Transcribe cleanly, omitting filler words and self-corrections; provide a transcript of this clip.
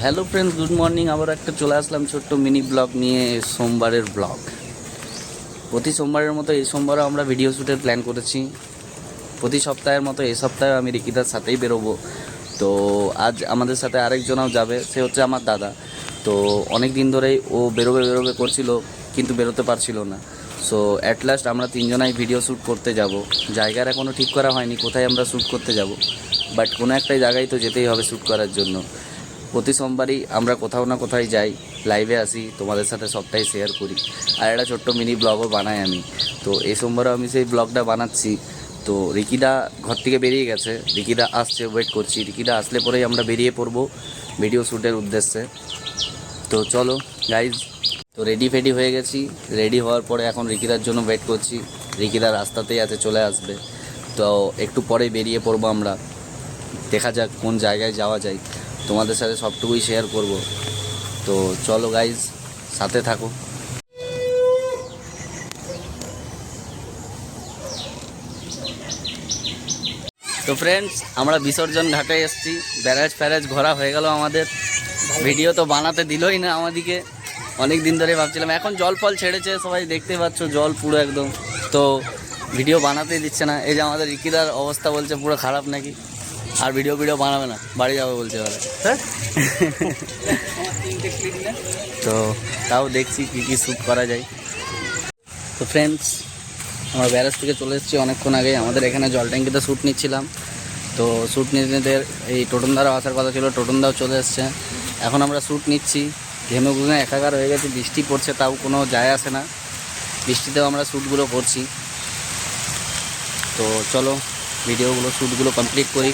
Hello friends, good morning. আবার একটা চলে আসলাম ছোট্ট মিনি ব্লগ নিয়ে, সোমবারের ব্লগ। প্রতি সোমবারের মতো এই সোমবারও আমরা ভিডিও শ্যুটের প্ল্যান করেছি। প্রতি সপ্তাহের মতো এই সপ্তাহে আমি রিকিদার সাথেই বেরোবো। তো আজ আমাদের সাথে আরেকজনও যাবে, সে হচ্ছে আমার দাদা। তো অনেক দিন ধরেই ও বেরোবে বেরোবে করছিল, কিন্তু বেরোতে পারছিল না। সো অ্যাট লাস্ট আমরা তিনজনাই ভিডিও শ্যুট করতে যাব। জায়গার এখনও ঠিক করা হয়নি কোথায় আমরা শ্যুট করতে যাব, বাট কোনো একটাই জায়গায় তো যেতেই হবে শ্যুট করার জন্য। প্রতি সোমবারই আমরা কোথাও না কোথায় যাই, লাইভে আসি, তোমাদের সাথে সবটাই শেয়ার করি, আর একটা ছোট্ট মিনি ব্লগও বানাই আমি। তো এই সোমবারও আমি সেই ব্লগটা বানাচ্ছি। তো রিকিদা ঘর থেকে বেরিয়ে গেছে, রিকিদা আসছে, ওয়েট করছি। রিকিদা আসলে পরেই আমরা বেরিয়ে পড়বো ভিডিও শ্যুটের উদ্দেশ্যে। তো চলো গাইজ, তো রেডি ফেডি হয়ে গেছি। রেডি হওয়ার পরে এখন রিকিদার জন্য ওয়েট করছি। রিকিদা রাস্তাতেই আছে, চলে আসবে। তো একটু পরে বেরিয়ে পড়বো আমরা। দেখা যাক কোন জায়গায় যাওয়া যায়, তোমাদের সাথে সবটুকুই শেয়ার করব। তো চলো গাইজ, সাথে থাকো। তো ফ্রেন্ডস, আমরা বিসর্জন ঘাটে এসেছি। ব্যারাজ ফ্যারাজ ঘোরা হয়ে গেল আমাদের। ভিডিও তো বানাতে দিলই না আমাদিকে, অনেক দিন ধরে ভাবছিলাম। এখন জল ফল ছেড়েছে, সবাই দেখতে পাচ্ছ, জল পুরো একদম। তো ভিডিও বানাতেই দিচ্ছে না। এই যে আমাদের রিকিদার অবস্থা বলছে পুরো খারাপ নাকি, আর ভিডিও বানাবে না, বাড়ি যাবে বলছে ওরা। তো তাও দেখছি কী কী শ্যুট করা যায়। তো ফ্রেন্ডস, আমরা ব্যারাজ থেকে চলে এসেছি অনেকক্ষণ আগে। আমাদের এখানে জল ট্যাঙ্কিতে শ্যুট নিচ্ছিলাম। তো শ্যুট নিতে এই টোটনদারও আসার কথা ছিল, টোটনদাও চলে এসছে। এখন আমরা শ্যুট নিচ্ছি। ঘেমে ঘুমে একাকার হয়ে গেছে, বৃষ্টি পড়ছে, তাও কোনো যায় আসে না। বৃষ্টিতেও আমরা শ্যুটগুলো করছি। তো চলো ভিডিওগুলো শ্যুটগুলো কমপ্লিট করি।